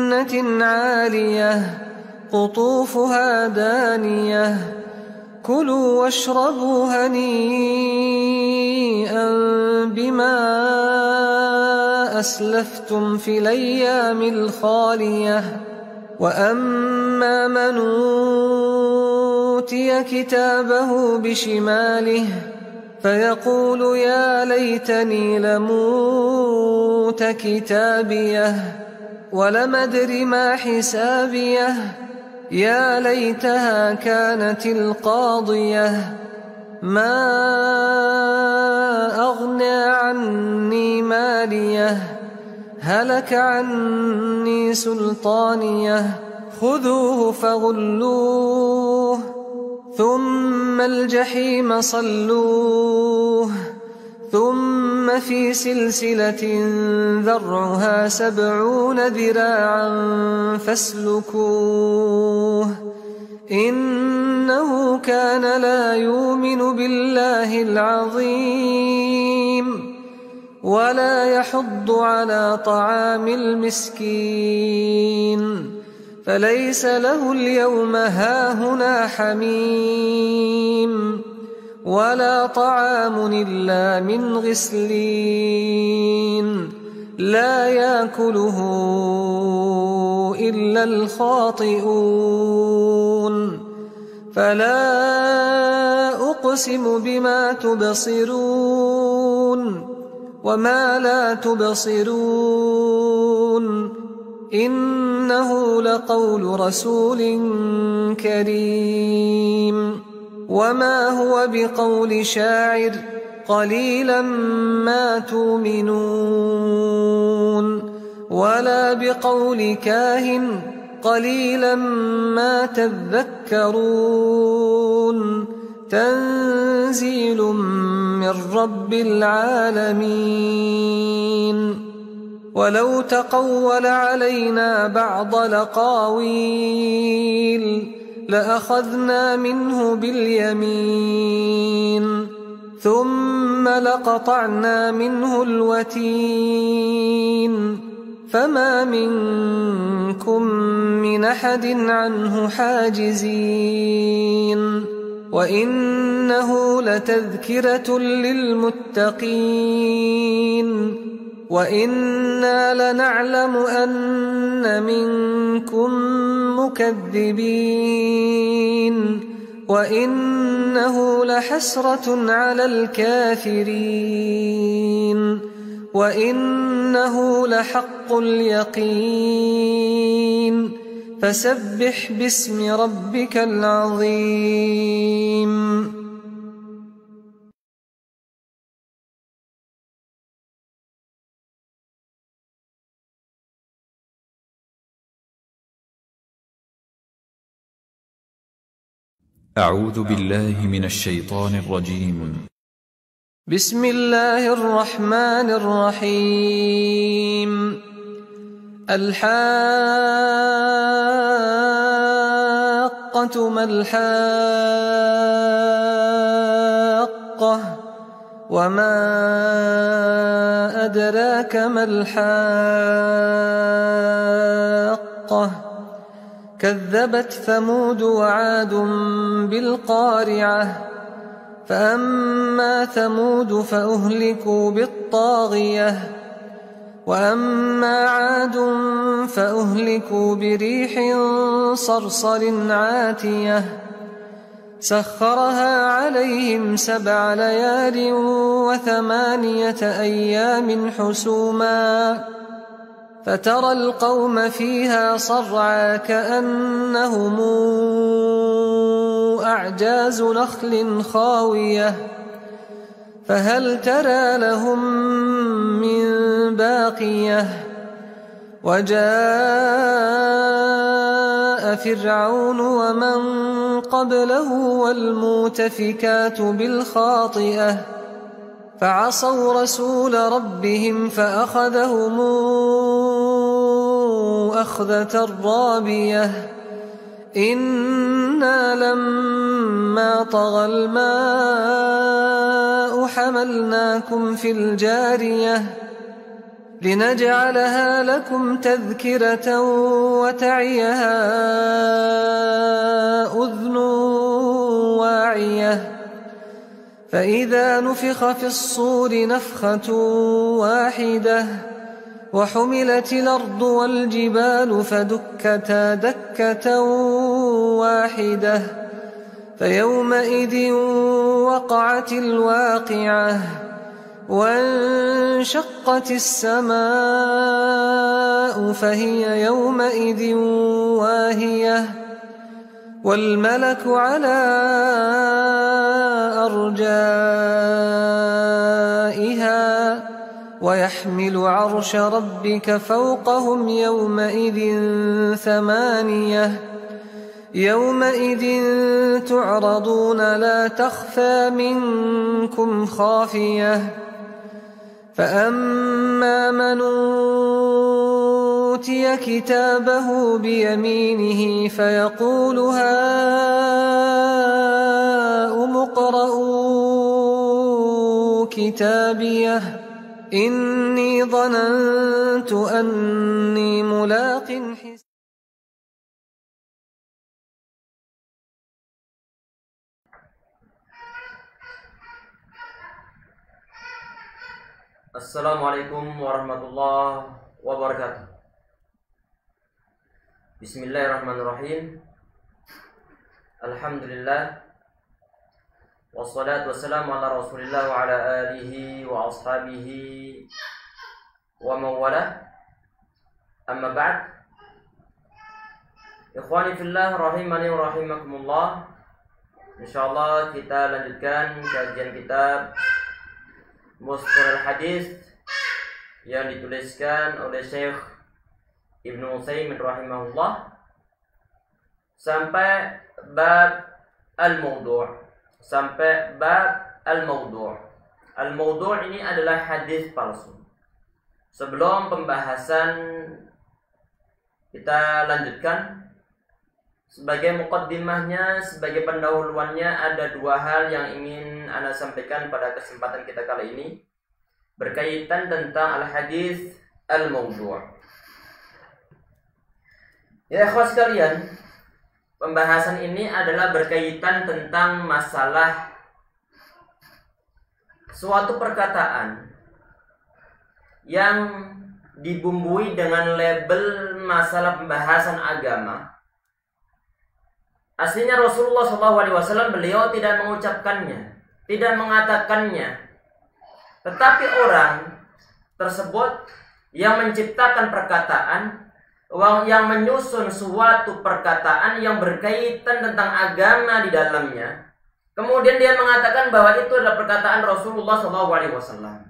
جنة عالية قطوفها دانية كلوا واشربوا هنيئا بما أسلفتم في الأيام الخالية وأما من أوتي كتابه بشماله فيقول يا ليتني لموت كتابيه ولم أدر ما حسابيه يا ليتها كانت القاضية ما أغنى عني ماليه هلك عني سلطانيه خذوه فغلوه ثم الجحيم صلوه ثم في سلسلة ذرعها 70 ذراعا فاسلكوه إنه كان لا يؤمن بالله العظيم ولا يحض على طعام المسكين فليس له اليوم هاهنا حميم ولا طعام إلا من غسلين لا يأكله إلا الخاطئون فلا أقسم بما تبصرون وما لا تبصرون إنه لقول رسول كريم وما هو بقول شاعر قليلا ما تؤمنون ولا بقول كاهن قليلا ما تذكرون تنزيل من رب العالمين ولو تقول علينا بعض الأقاويل لأخذنا منه باليمين ثم لقطعنا منه الوتين فما منكم من أحد عنه حاجزين وإنه لتذكرة للمتقين وإنا لنعلم أن منكم مكذبين وإنه لحسرة على الكافرين وإنه لحق اليقين فسبح باسم ربك العظيم أعوذ بالله من الشيطان الرجيم بسم الله الرحمن الرحيم الحاقة ما الحاقة وما أدراك ما الحاقة كذبت ثمود وعاد بالقارعة فأما ثمود فأهلكوا بالطاغية وأما عاد فأهلكوا بريح صرصر عاتية سخرها عليهم 7 ليال و8 أيام حسوما فترى القوم فيها صرعى كأنهم أعجاز نخل خاوية فهل ترى لهم من باقية وجاء فرعون ومن قبله والمؤتفكات بالخاطئة فعصوا رسول ربهم فأخذهم أخذة رابية إنا لما طغى الماء حملناكم في الجارية لنجعلها لكم تذكرة وتعيها أذن واعية فإذا نفخ في الصور نفخة واحدة وحملت الأرض والجبال فدكتا دكة واحدة فيومئذ وقعت الواقعة وانشقت السماء فهي يومئذ واهية والملك على أرجائها ويحمل عرش ربك فوقهم يومئذ ثمانية يومئذ تعرضون لا تخفى منكم خافية فأما من أوتي كتابه بيمينه فيقول هاؤم اقرءوا كتابيه إني ظننت أني ملاق حسابيه. Assalamualaikum warahmatullahi wabarakatuh. Bismillahirrahmanirrahim. Alhamdulillah. Wassalatu wassalamu ala Rasulillah wa ala alihi wa ashabihi wa mawala. Amma ba'd. Ikhwani fillah rahimani wa rahimakumullah. Insyaallah kita lanjutkan kajian kitab Mustalahul Hadis yang dituliskan oleh Syekh Ibnu Utsaimin rahimahullah sampai bab al-mawdu'. Sampai bab al-mawdu'. Al-mawdu' ini adalah hadis palsu. Sebelum pembahasan kita lanjutkan, sebagai muqaddimahnya, sebagai pendahuluannya, ada dua hal yang ingin Ana sampaikan pada kesempatan kita kali ini berkaitan tentang al-hadis al-mawdu'. Ya ikhwas sekalian, pembahasan ini adalah berkaitan tentang masalah suatu perkataan yang dibumbui dengan label masalah pembahasan agama. Aslinya Rasulullah SAW beliau tidak mengucapkannya, tidak mengatakannya. Tetapi orang tersebut yang menciptakan perkataan, yang menyusun suatu perkataan yang berkaitan tentang agama di dalamnya, kemudian dia mengatakan bahwa itu adalah perkataan Rasulullah SAW.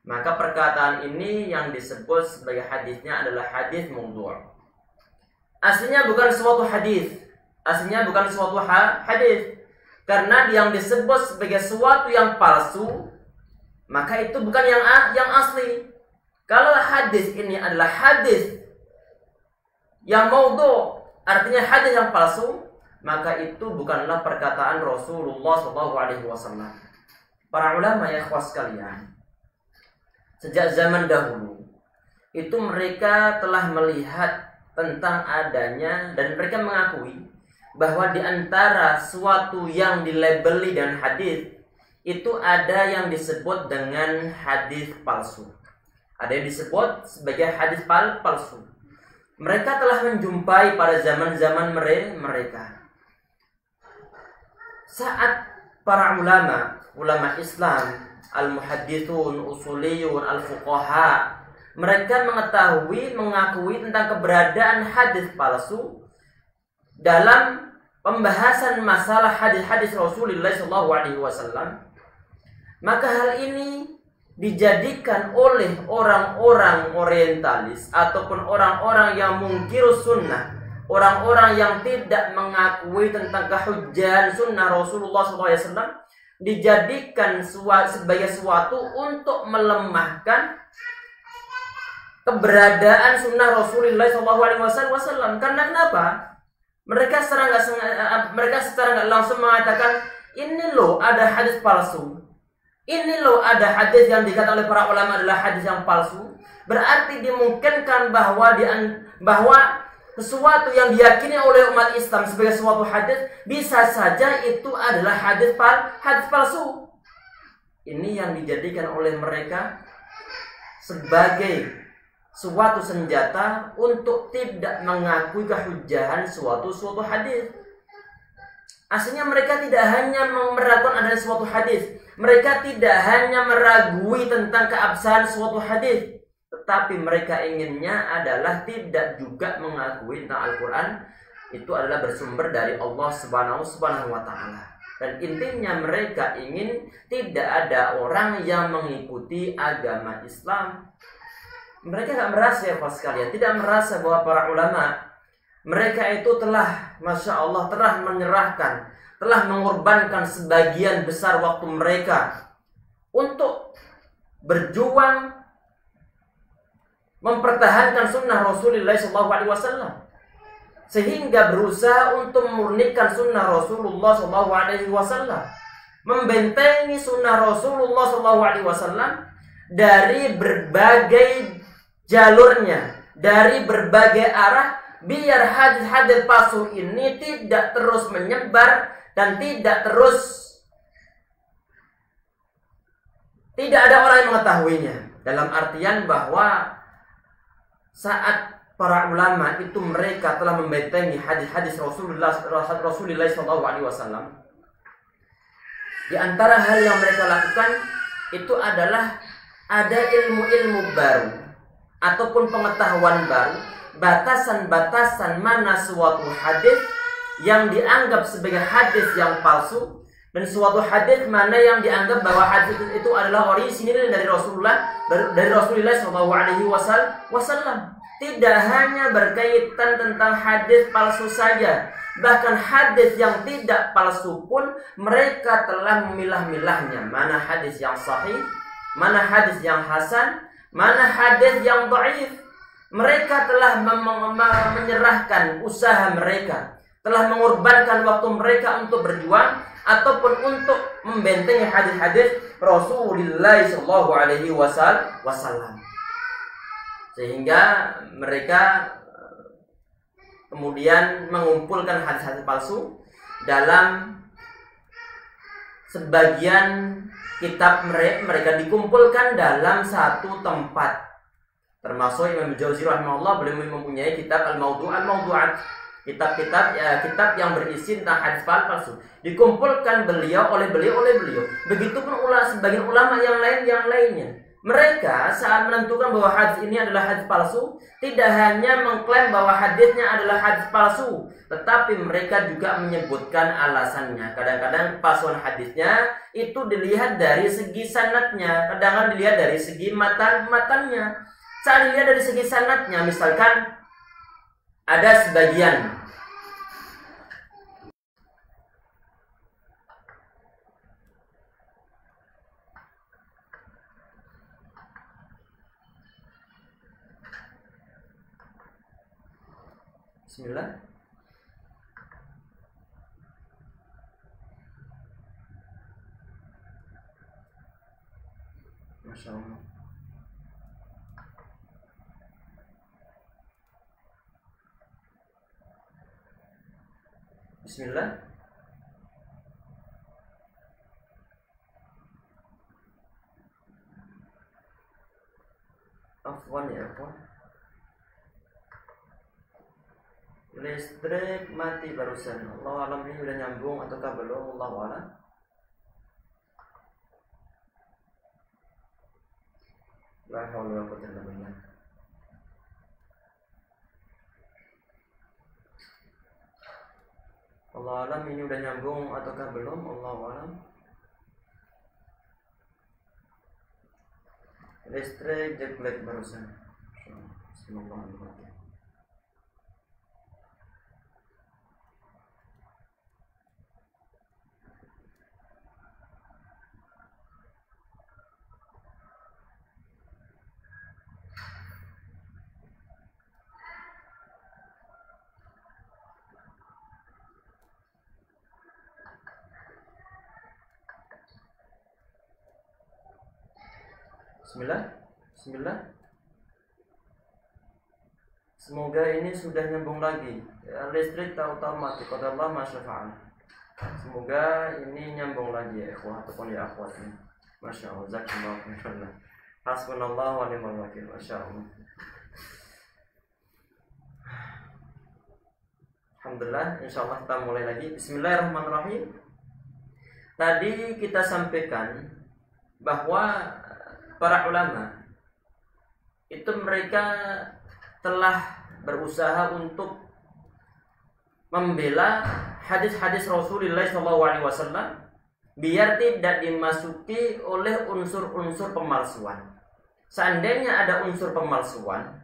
Maka perkataan ini yang disebut sebagai hadisnya adalah hadis mawdu'. Aslinya bukan suatu hadis. Aslinya bukan suatu hadis, karena yang disebut sebagai sesuatu yang palsu, maka itu bukan yang asli. Kalau hadis ini adalah hadis yang maudhu', artinya hadis yang palsu, maka itu bukanlah perkataan Rasulullah SAW. Para ulama ya ikhwas sekalian, sejak zaman dahulu itu mereka telah melihat tentang adanya dan mereka mengakui bahwa di antara suatu yang dilabeli dan hadis itu ada yang disebut dengan hadis palsu. Ada yang disebut sebagai hadis palsu. Mereka telah menjumpai pada zaman-zaman mereka. Saat para ulama Islam, al-muhaddithun, usuliyun, al-fuqaha, mereka mengakui tentang keberadaan hadis palsu dalam pembahasan masalah hadis-hadis Rasulullah SAW, maka hal ini dijadikan oleh orang-orang orientalis ataupun orang-orang yang mungkirus sunnah, orang-orang yang tidak mengakui tentang kehujjahan sunnah Rasulullah SAW, dijadikan sebagai sesuatu untuk melemahkan keberadaan sunnah Rasulullah SAW. Karena kenapa? Mereka secara nggak langsung mengatakan, ini loh ada hadis palsu, ini loh ada hadis yang dikatakan oleh para ulama adalah hadis yang palsu, berarti dimungkinkan bahwa sesuatu yang diyakini oleh umat Islam sebagai suatu hadis bisa saja itu adalah hadis palsu. Ini yang dijadikan oleh mereka sebagai suatu senjata untuk tidak mengakui kehujahan suatu hadis. Aslinya mereka tidak hanya meragukan adanya suatu hadis, mereka tidak hanya meragui tentang keabsahan suatu hadis, tetapi mereka inginnya adalah tidak juga mengakui tentang Al-Quran itu adalah bersumber dari Allah Subhanahu wa Ta'ala. Dan intinya mereka ingin tidak ada orang yang mengikuti agama Islam. Mereka tidak merasa, ya Pak sekalian, tidak merasa bahwa para ulama mereka itu telah, Masya Allah, telah menyerahkan, telah mengorbankan sebagian besar waktu mereka untuk berjuang mempertahankan sunnah Rasulullah SAW, sehingga berusaha untuk memurnikan sunnah Rasulullah SAW, membentengi sunnah Rasulullah SAW dari berbagai jalurnya, dari berbagai arah, biar hadis-hadis palsu ini tidak terus menyebar dan tidak ada orang yang mengetahuinya. Dalam artian bahwa saat para ulama itu mereka telah membentengi hadis-hadis Rasulullah SAW, di antara hal yang mereka lakukan itu adalah ada ilmu-ilmu baru ataupun pengetahuan baru, batasan-batasan mana suatu hadis yang dianggap sebagai hadis yang palsu dan suatu hadis mana yang dianggap bahwa hadis itu adalah orisinil dari Rasulullah SAW. Tidak hanya berkaitan tentang hadis palsu saja, bahkan hadis yang tidak palsu pun mereka telah memilah-milahnya, mana hadis yang sahih, mana hadis yang hasan, mana hadis yang dhaif. Mereka telah menyerahkan usaha mereka, telah mengorbankan waktu mereka untuk berjuang ataupun untuk membentengi hadis-hadis Rasulullah SAW. Sehingga mereka kemudian mengumpulkan hadis-hadis palsu dalam sebagian kitab mereka dikumpulkan dalam satu tempat. Termasuk Imam Jauzi rahimahullah, beliau mempunyai kitab Al-Mawdu'at, kitab yang berisi tentang hadis palsu. Dikumpulkan oleh beliau. Begitupun sebagian ulama yang lainnya. Mereka saat menentukan bahwa hadis ini adalah hadis palsu, tidak hanya mengklaim bahwa hadisnya adalah hadis palsu, tetapi mereka juga menyebutkan alasannya. Kadang-kadang palsuan hadisnya itu dilihat dari segi sanadnya, kadang-kadang dilihat dari segi matannya. Saat dilihat dari segi sanadnya, misalkan ada sebagian Bismillah. Masya Allah. Bismillah. Afwan ya afwan. Listrik mati barusan. Allah alam ini udah nyambung ataukah belum? Allah alam. La haula wala quwwata illa billah. Allah alam ini udah nyambung ataukah belum? Allah alam. Listrik jelek barusan. Bismillahirrahmanirrahim. Bismillah. Bismillah. Semoga ini sudah nyambung lagi. Listrik tahu-tahu mati. Qadarullah ma syaa. Semoga ini nyambung lagi ya ikhwah ataupun ya akhwat. Masya Allah. Jazakumullah khairan. Hasbunallah wa ni'mal wakil. Masya Allah. Alhamdulillah, insyaallah kita mulai lagi. Bismillahirrahmanirrahim. Tadi kita sampaikan bahwa para ulama itu mereka telah berusaha untuk membela hadis-hadis Rasulullah SAW biar tidak dimasuki oleh unsur-unsur pemalsuan. Seandainya ada unsur pemalsuan,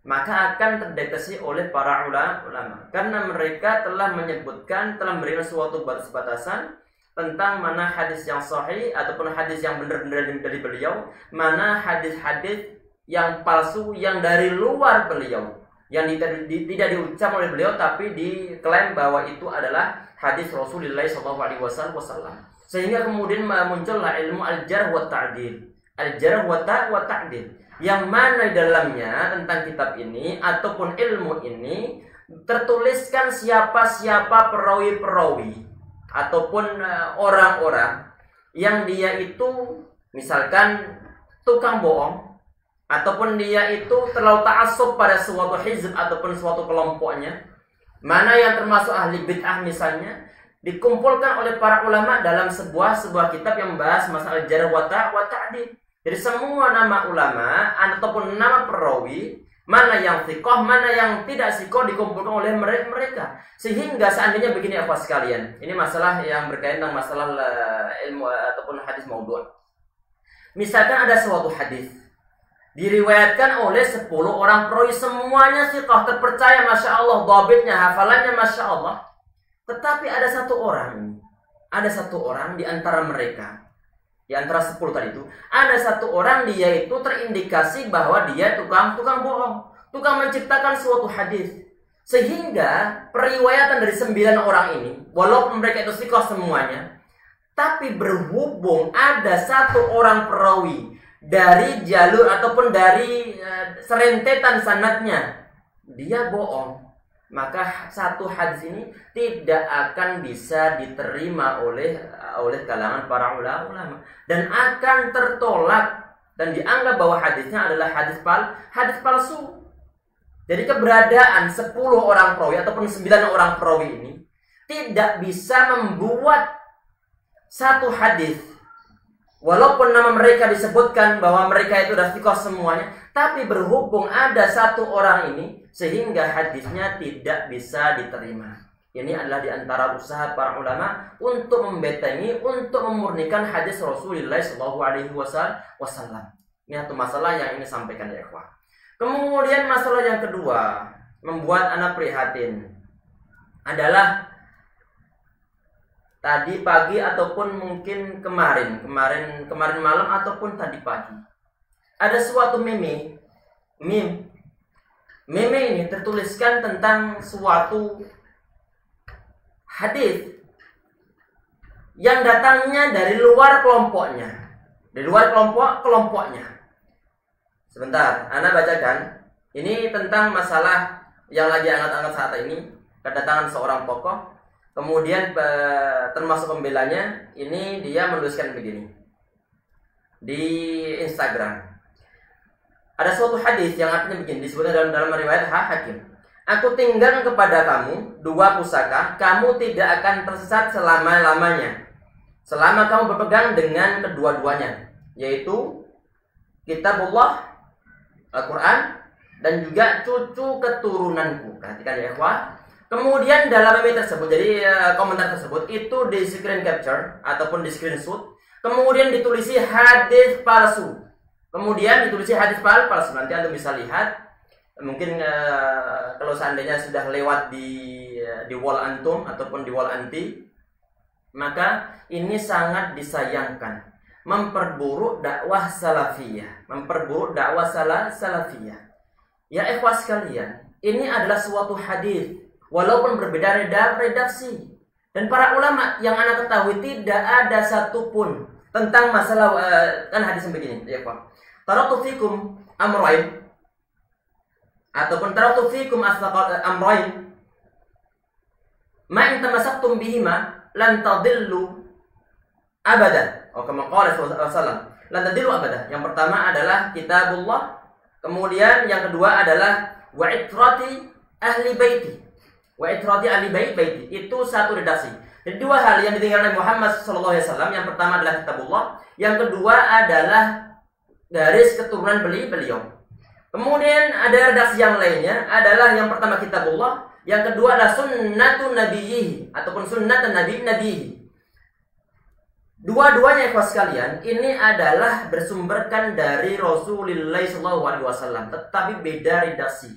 maka akan terdeteksi oleh para ulama karena mereka telah menyebutkan, telah memberikan suatu batas-batasan tentang mana hadis yang sahih ataupun hadis yang benar-benar dari beliau, mana hadis-hadis yang palsu yang dari luar beliau, yang tidak diucap oleh beliau tapi diklaim bahwa itu adalah hadis Rasulullah SAW. Sehingga kemudian muncullah ilmu al-jarh wa ta'dil. Al-jarh wa ta'dil, yang mana di dalamnya tentang kitab ini ataupun ilmu ini tertuliskan siapa-siapa perawi-perawi ataupun orang-orang yang dia itu misalkan tukang bohong, ataupun dia itu terlalu ta'assub pada suatu hizb ataupun suatu kelompoknya, mana yang termasuk ahli bid'ah misalnya, dikumpulkan oleh para ulama dalam sebuah kitab yang membahas masalah jarh wa ta'dil. Jadi semua nama ulama ataupun nama perawi, mana yang thiqah, mana yang tidak thiqah dikumpulkan oleh mereka. Sehingga seandainya begini ya sekalian, ini masalah yang berkaitan dengan masalah ilmu ataupun hadis maudhu'. Misalkan ada suatu hadis diriwayatkan oleh 10 orang perawi, semuanya thiqah, terpercaya, masya Allah, dhabitnya, hafalannya masya Allah. Tetapi ada satu orang di antara mereka, di antara 10 tadi itu, ada satu orang dia itu terindikasi bahwa dia tukang bohong, tukang menciptakan suatu hadis. Sehingga periwayatan dari 9 orang ini, walaupun mereka itu thiqah semuanya, tapi berhubung ada satu orang perawi dari jalur ataupun dari serentetan sanadnya dia bohong, maka satu hadis ini tidak akan bisa diterima oleh kalangan para ulama dan akan tertolak dan dianggap bahwa hadisnya adalah hadis palsu. Jadi keberadaan 10 orang perawi ataupun 9 orang perawi ini tidak bisa membuat satu hadis, walaupun nama mereka disebutkan bahwa mereka itu sudah thiqah semuanya, tapi berhubung ada satu orang ini, sehingga hadisnya tidak bisa diterima. Ini adalah diantara usaha para ulama untuk membentengi, untuk memurnikan hadis Rasulullah SAW. Ini satu masalah yang ini sampaikan ya ikhwah. Kemudian masalah yang kedua, membuat anak prihatin, adalah tadi pagi ataupun mungkin kemarin malam ataupun tadi pagi, ada suatu meme ini tertuliskan tentang suatu hadis yang datangnya dari luar kelompoknya, Sebentar, Anda bacakan. Ini tentang masalah yang lagi angkat-angkat saat ini, kedatangan seorang tokoh. Kemudian termasuk pembelanya, ini dia menuliskan begini di Instagram. Ada suatu hadis yang artinya begini, disebutkan dalam riwayat Hakim. Aku tinggal kepada kamu 2 pusaka, kamu tidak akan tersesat selama-lamanya, selama kamu berpegang dengan kedua-duanya, yaitu Kitabullah, Al-Quran, dan juga cucu keturunanku. Perhatikan ya ikhwah. Kemudian dalam meme tersebut, jadi komentar tersebut itu di screen capture ataupun di screenshot, kemudian ditulisi hadis palsu. Nanti Anda bisa lihat. Mungkin kalau seandainya sudah lewat di wall antum ataupun di wall anti, maka ini sangat disayangkan, memperburuk dakwah salafiyah, Ya ikhwah sekalian, ini adalah suatu hadis walaupun berbeda redaksi. Dan para ulama yang Anda ketahui tidak ada satupun tentang masalah kan hadis yang begini, ya Pak. taraktu fikum amrayn ataupun taraktu fikum amrayn ma in tamassaktum bihima lan tadillu abadan. Kama qala sallallahu alaihi wasallam, lan tadillu abadan. Yang pertama adalah kitabullah, kemudian yang kedua adalah wa itrati ahli baiti. Wa itrati ahli baiti itu satu redaksi. Jadi dua hal yang ditinggalkan oleh Muhammad sallallahu alaihi wasallam, yang pertama adalah kitabullah, yang kedua adalah garis keturunan beliau. Kemudian ada redaksi yang lainnya adalah yang pertama kitabullah, yang kedua adalah sunnatun nabiyhi ataupun sunnatun nabiyhi. Dua-duanya ikhwas sekalian ini adalah bersumberkan dari Rasulullah SAW, tetapi beda redaksi.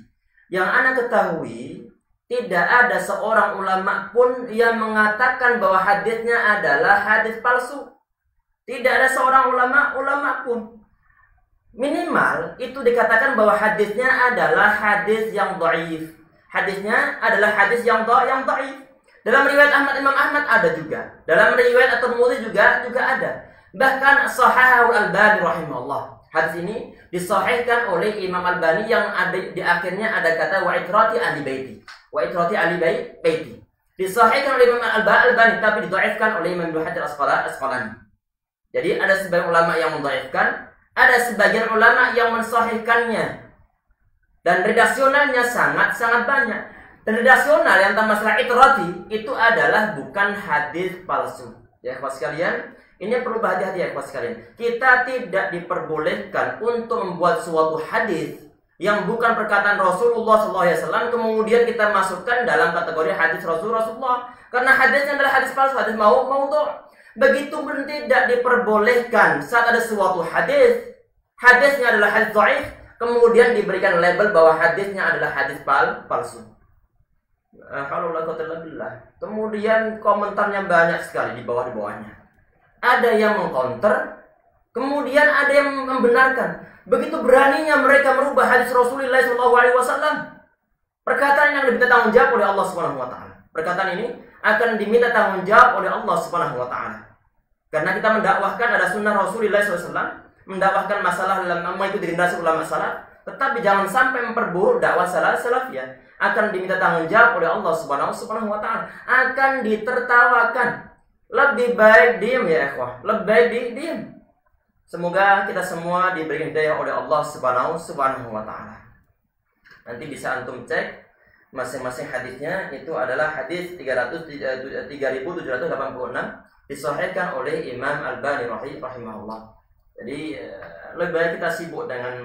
Yang Anda ketahui, tidak ada seorang ulama pun yang mengatakan bahwa hadisnya adalah hadis palsu. Tidak ada seorang ulama pun. Minimal itu dikatakan bahwa hadisnya adalah hadis yang dhaif. Hadisnya adalah hadis yang dhaif. Dalam riwayat Imam Ahmad ada juga. Dalam riwayat At-Tirmidzi juga ada. Bahkan Shahahahu Al-Albani rahimahullah. Hadis ini disahihkan oleh Imam Al-Albani yang ada di akhirnya ada kata wa itrati ahli baiti. Wa itrati ahli baiti. Disahihkan oleh Imam Al-Albani tapi didhaifkan oleh Imam Ibnu Hajar Asqalani. Jadi ada sebagian ulama yang mendhaifkan, ada sebagian ulama yang mensahihkannya. Dan redaksionalnya sangat banyak. Dan redaksional yang tentang masalah itrati itu adalah bukan hadis palsu. Ya, ikhwas sekalian, ini perlu berhati-hati ya, ikhwas sekalian. Kita tidak diperbolehkan untuk membuat suatu hadis yang bukan perkataan Rasulullah SAW kemudian kita masukkan dalam kategori hadis Rasulullah. Karena hadisnya adalah hadis palsu, hadis maudhu'. Begitu pun tidak diperbolehkan saat ada suatu hadisnya adalah hadis dhaif, kemudian diberikan label bahwa hadisnya adalah hadis palsu. Kemudian komentarnya banyak sekali di bawahnya. Ada yang mengcounter, kemudian ada yang membenarkan. Begitu beraninya mereka merubah hadis Rasulullah SAW. Perkataan yang diminta tanggung jawab oleh Allah Subhanahu wa taala. Perkataan ini akan diminta tanggung jawab oleh Allah Subhanahu wa taala. Karena kita mendakwahkan ada sunnah Rasulullah SAW, mendakwahkan masalah dalam mengikuti generasi ulama salaf, tetapi jangan sampai memperburuk dakwah salafiyah. Akan diminta tanggung jawab oleh Allah Subhanahu wa taala, akan ditertawakan. Lebih baik diam ya ikhwah, lebih baik diam. Semoga kita semua diberi hidayah oleh Allah Subhanahu wa taala. Nanti bisa antum cek masing-masing hadisnya, itu adalah hadis 3786 disahihkan oleh Imam Al-Albani rahimahullah. Jadi lebih baik kita sibuk dengan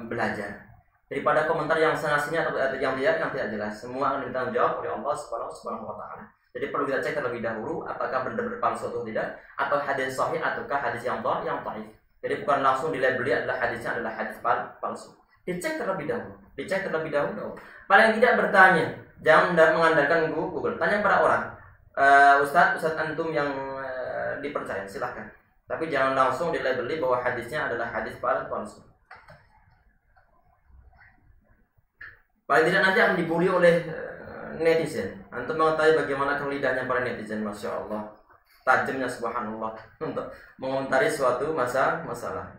belajar daripada komentar yang sana-sini atau yang tidak jelas. Semua akan ditanggung jawab oleh Allah Subhanahu wa taala. Jadi perlu kita cek terlebih dahulu apakah benar-benar palsu atau tidak, atau hadis sahih ataukah hadis yang dhaif. Jadi bukan langsung dilabeli adalah hadisnya adalah hadis palsu. Dicek terlebih dahulu. Paling tidak bertanya, jangan mengandalkan Google. Tanya pada orang. Ustadz antum yang dipercaya, silahkan. Tapi jangan langsung dilabeli bahwa hadisnya adalah hadis palsu. Paling tidak nanti akan dibully oleh netizen. Antum mengetahui bagaimana lidahnya para netizen, masya Allah, tajamnya subhanallah untuk mengomentari suatu masalah.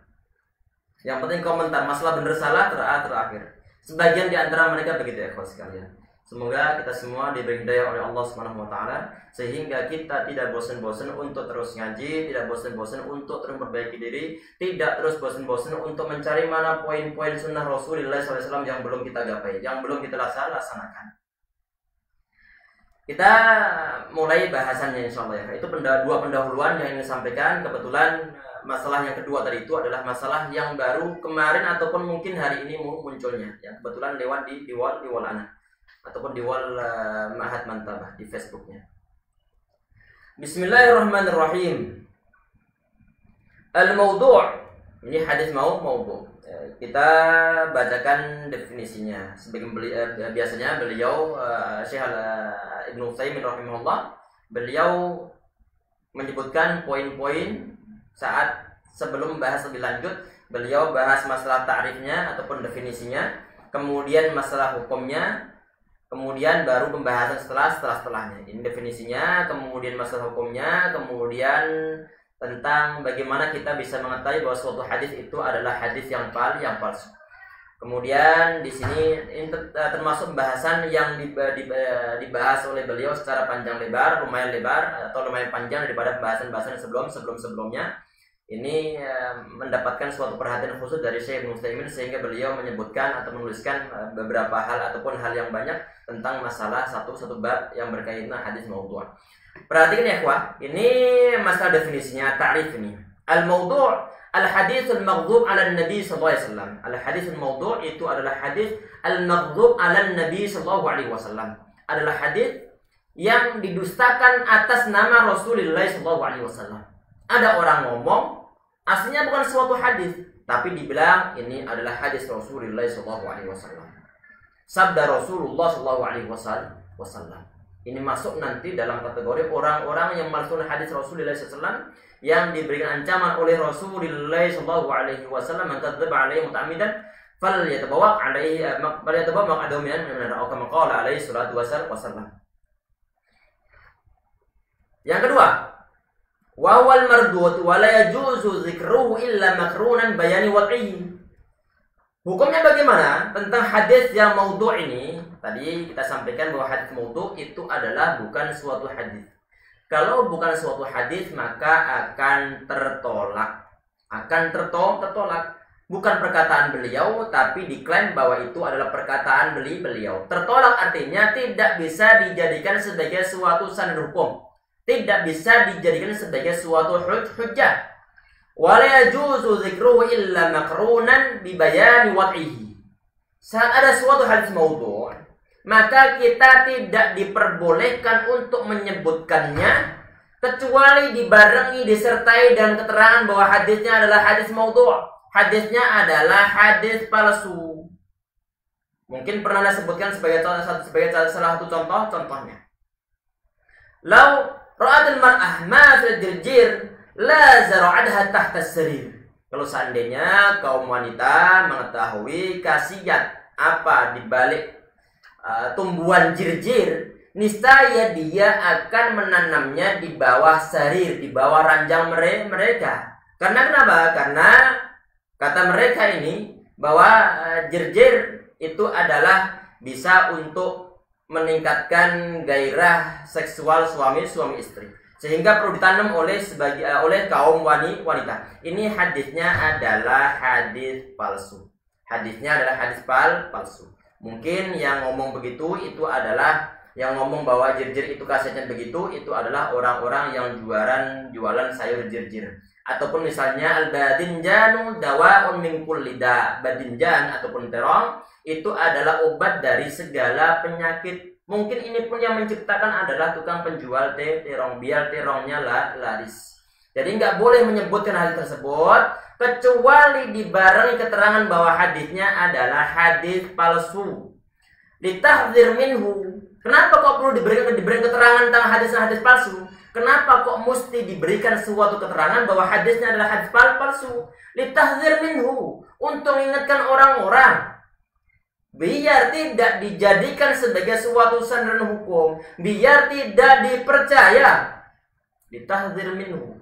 Yang penting komentar, masalah benar salah terakhir. Sebagian di antara mereka begitu ya, kawan sekalian. Semoga kita semua diberi hidayah oleh Allah Subhanahu wa taala sehingga kita tidak bosan-bosan untuk terus ngaji, tidak bosan-bosan untuk terus memperbaiki diri, tidak terus bosan-bosan untuk mencari mana poin-poin sunnah Rasulullah SAW yang belum kita gapai, yang belum kita laksanakan. Kita mulai bahasannya insyaallah ya. Itu dua pendahuluan yang ingin disampaikan. Kebetulan masalah yang kedua tadi itu adalah masalah yang baru kemarin ataupun mungkin hari ini munculnya. Ya, kebetulan lewat di wall anak ataupun di wall Ma'had Mantabah di Facebooknya. Bismillahirrahmanirrahim. Al-mawdu' ini hadis maudhu'. Kita bacakan definisinya. Biasanya beliau Syekh Ibnu Utsaimin rahimahullah, beliau menyebutkan poin-poin saat sebelum membahas lebih lanjut. Beliau bahas masalah ta'rifnya ataupun definisinya, kemudian masalah hukumnya, kemudian baru pembahasan setelahnya. Ini definisinya, kemudian masalah hukumnya, kemudian tentang bagaimana kita bisa mengetahui bahwa suatu hadis itu adalah hadis yang palsu. Kemudian di sini ini termasuk pembahasan yang dibahas oleh beliau secara panjang lebar, lumayan lebar atau lumayan panjang daripada pembahasan-pembahasan sebelum-sebelumnya. Ini mendapatkan suatu perhatian khusus dari Syekh Ibnu Utsaimin sehingga beliau menyebutkan atau menuliskan beberapa hal ataupun hal yang banyak tentang masalah satu bab yang berkaitan hadis maudhu'. Perhatikan ya ikhwah, ini masalah definisinya, ta'rif ini. Al-maudhu' al-haditsul maghdhub 'ala Nabi sallallahu alaihi wasallam. Al-haditsul maudhu' itu adalah hadis al-maghdhub 'ala Nabi sallallahu alaihi wasallam. Adalah hadis yang didustakan atas nama Rasulullah sallallahu alaihi wasallam. Ada orang ngomong aslinya bukan suatu hadis, tapi dibilang ini adalah hadis Rasulullah sallallahu alaihi wasallam. Sabda Rasulullah sallallahu alaihi wasallam. Ini masuk nanti dalam kategori orang-orang yang malsun hadis Rasulullah SAW yang diberikan ancaman oleh Rasulullah SAW man kadzdzaba alaihi muta'ammidan falyatabawwa alaihi maq'adahu minan nar kama qala alaihi salatu wasallam. Yang kedua, wa huwal mardud wa la yajuzu dzikruhu illa makrunan bayani wad'ihi. Hukumnya bagaimana tentang hadis yang maudhu' ini? Tadi kita sampaikan bahwa hadis maudhu' itu adalah bukan suatu hadis. Kalau bukan suatu hadis maka akan tertolak. Tertolak. Bukan perkataan beliau tapi diklaim bahwa itu adalah perkataan beliau. Tertolak artinya tidak bisa dijadikan sebagai suatu sanad hukum. Tidak bisa dijadikan sebagai suatu hujjah. Wala yajuzu dzikruhu illa maqrunan bi bayani wad'ihi. Saat ada suatu hadis maudhu', maka kita tidak diperbolehkan untuk menyebutkannya kecuali dibarengi disertai dan keterangan bahwa hadisnya adalah hadis maudhu'. Hadisnya adalah hadis palsu. Mungkin pernah Anda sebutkan sebagai salah satu contohnya. Lau ra'atul mar'ah ma fil jirjir la zara'adha tahta sarir. Kalau seandainya kaum wanita mengetahui khasiat apa di balik tumbuhan jirjir, niscaya dia akan menanamnya di bawah sarir, di bawah ranjang mereka. Karena kenapa? Karena kata mereka ini bahwa jirjir itu adalah bisa untuk meningkatkan gairah seksual suami istri. Sehingga perlu ditanam oleh kaum wanita. Ini hadisnya adalah hadis palsu. Hadisnya adalah hadis palsu. Mungkin yang ngomong begitu itu adalah yang ngomong bahwa jirjir itu khasiatnya begitu, itu adalah orang-orang yang jualan sayur jirjir. Ataupun misalnya al-badinjanu dawa'un min kulli da'. Badinjan ataupun terong itu adalah obat dari segala penyakit. Mungkin ini pun yang menciptakan adalah tukang penjual terong biar terongnya laris. Jadi nggak boleh menyebutkan hal tersebut kecuali dibarengi keterangan bahwa hadisnya adalah hadis palsu. Litahdzir minhu. Kenapa kok perlu diberikan keterangan tentang hadis palsu? Kenapa kok mesti diberikan suatu keterangan bahwa hadisnya adalah hadis palsu? Litahdzir minhu. Untuk mengingatkan orang-orang biar tidak dijadikan sebagai suatu sandaran hukum, biar tidak dipercaya. Ditahdzir minhu.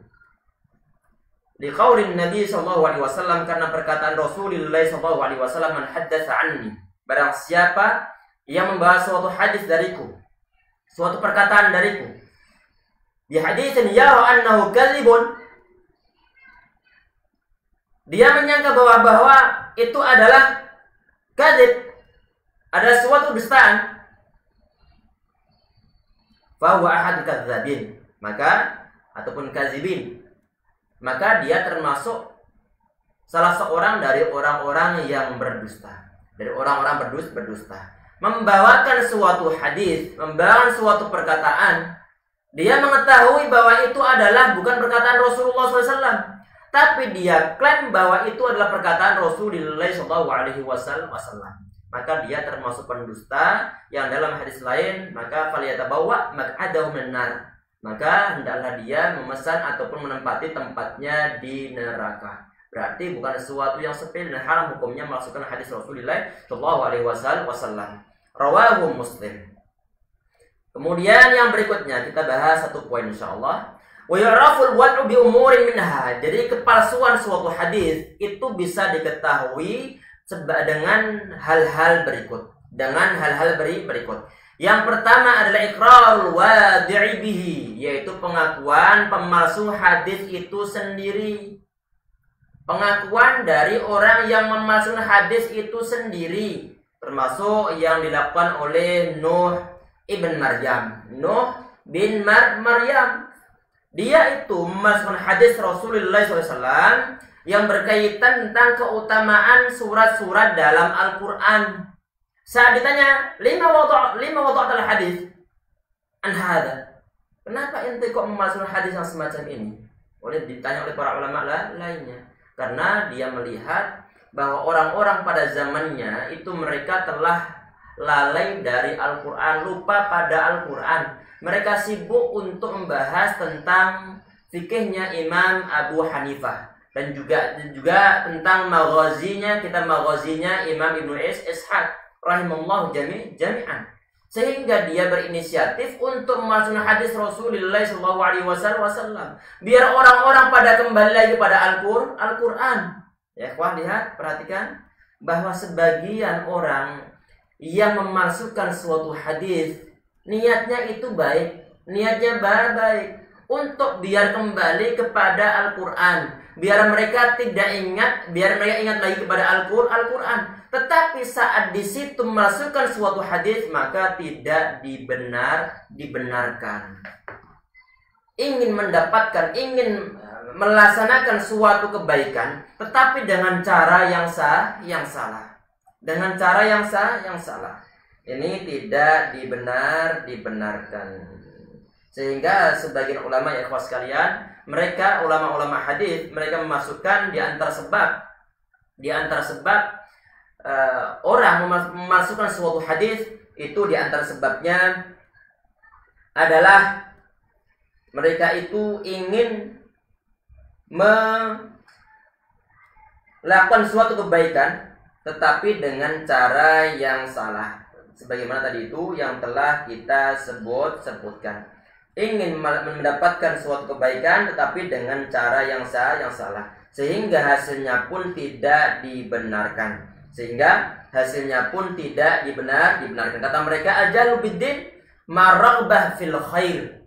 Liqaulin Nabi sallallahu alaihi wasallam, karena perkataan Rasulullah sallallahu alaihi wasallam, man haddatsa anni, barang siapa yang membahas suatu hadis dariku, suatu perkataan dariku, bi haditsin yara annahu kadzibun, dia menyangka bahwa itu adalah kadzib, ada suatu dustaan, fahuwa ahad kadzabin, maka ataupun kadzibin, maka dia termasuk salah seorang dari orang-orang yang berdusta, dari orang-orang berdusta. Membawakan suatu hadis, membawakan suatu perkataan, dia mengetahui bahwa itu adalah bukan perkataan Rasulullah SAW, tapi dia klaim bahwa itu adalah perkataan Rasulullah SAW. Maka dia termasuk pendusta yang dalam hadis lain, maka falyatabawwa maq'adahu minan nar, maka hendaklah dia memesan ataupun menempati tempatnya di neraka. Berarti bukan sesuatu yang sepele dan haram hukumnya masukkan hadis Rasulullah sallallahu alaihi wasallam. Rawahu Muslim. Kemudian yang berikutnya kita bahas satu poin insyaallah. Wa ya'raful wad'u bi umurin minha. Jadi kepalsuan suatu hadis itu bisa diketahui dengan hal-hal berikut. Yang pertama adalah iqrarul wadi'i bihi, yaitu pengakuan pemalsu hadis itu sendiri. Pengakuan dari orang yang memalsukan hadis itu sendiri, termasuk yang dilakukan oleh Nuh bin Maryam. Dia itu memasukkan hadis Rasulullah SAW yang berkaitan tentang keutamaan surat-surat dalam Al-Quran. Saat ditanya, lima wada'at al-hadis an hadha, kenapa ente kok memasukkan hadis yang semacam ini? Ditanya oleh para ulama lainnya. Karena dia melihat bahwa orang-orang pada zamannya itu mereka telah lalai dari Al-Quran, lupa pada Al-Quran. Mereka sibuk untuk membahas tentang fikihnya Imam Abu Hanifah dan juga tentang kitab maghazinya Imam Ibnu Ishaq rahimahullah jami'an. Sehingga dia berinisiatif untuk memasukkan hadis Rasulullah SAW biar orang-orang pada kembali lagi pada Al-Quran. Ya, ikhwan, lihat, perhatikan bahwa sebagian orang yang memasukkan suatu hadis niatnya itu baik, untuk biar kembali kepada Al-Quran, biar mereka ingat lagi kepada Al-Quran. Tetapi saat di situ memasukkan suatu hadis maka tidak dibenarkan. Ingin melaksanakan suatu kebaikan, tetapi dengan cara yang salah. Ini tidak dibenarkan. Sehingga sebagian ulama ya ikhwas sekalian, mereka ulama-ulama hadis, mereka memasukkan di antara sebab orang memasukkan suatu hadis itu di antara sebabnya adalah mereka itu ingin melakukan suatu kebaikan tetapi dengan cara yang salah. Sebagaimana tadi itu yang telah kita sebutkan. Ingin mendapatkan suatu kebaikan tetapi dengan cara yang salah. Sehingga hasilnya pun tidak dibenarkan. Dibenarkan. Kata mereka, ajalu biddin maraghbah fil khair.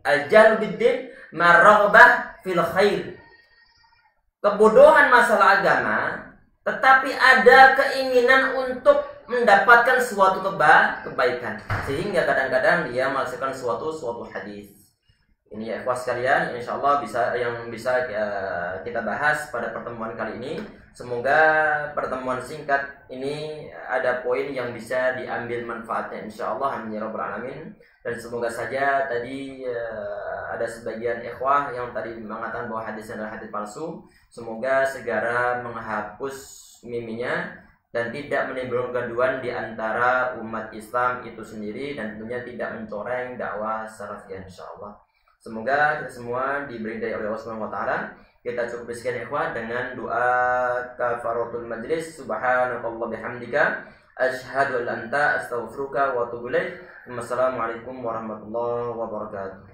Kebodohan masalah agama, tetapi ada keinginan untuk mendapatkan suatu kebaikan, sehingga kadang-kadang dia melaksanakan suatu hadis. Ini ya ikhwas sekalian, insyaallah bisa kita bahas pada pertemuan kali ini. Semoga pertemuan singkat ini ada poin yang bisa diambil manfaatnya insyaallah, amin ya rabbal alamin. Dan semoga saja tadi ada sebagian ikhwah yang tadi mengatakan bahwa hadis adalah hadis palsu, semoga segera menghapus miminya dan tidak menimbulkan kegaduhan di antara umat Islam itu sendiri, dan tentunya tidak mencoreng dakwah salafiyah insyaallah. Semoga kita semua diberi hidayah oleh Allah Subhanahu wa taala. Kita cukup sekian ikhwan dengan doa kafaratul majlis. Subhanakallah bihamdika asyhadu an la ilaha illa anta astaghfiruka wa atubu ilaik. Wassalamualaikum warahmatullahi wabarakatuh.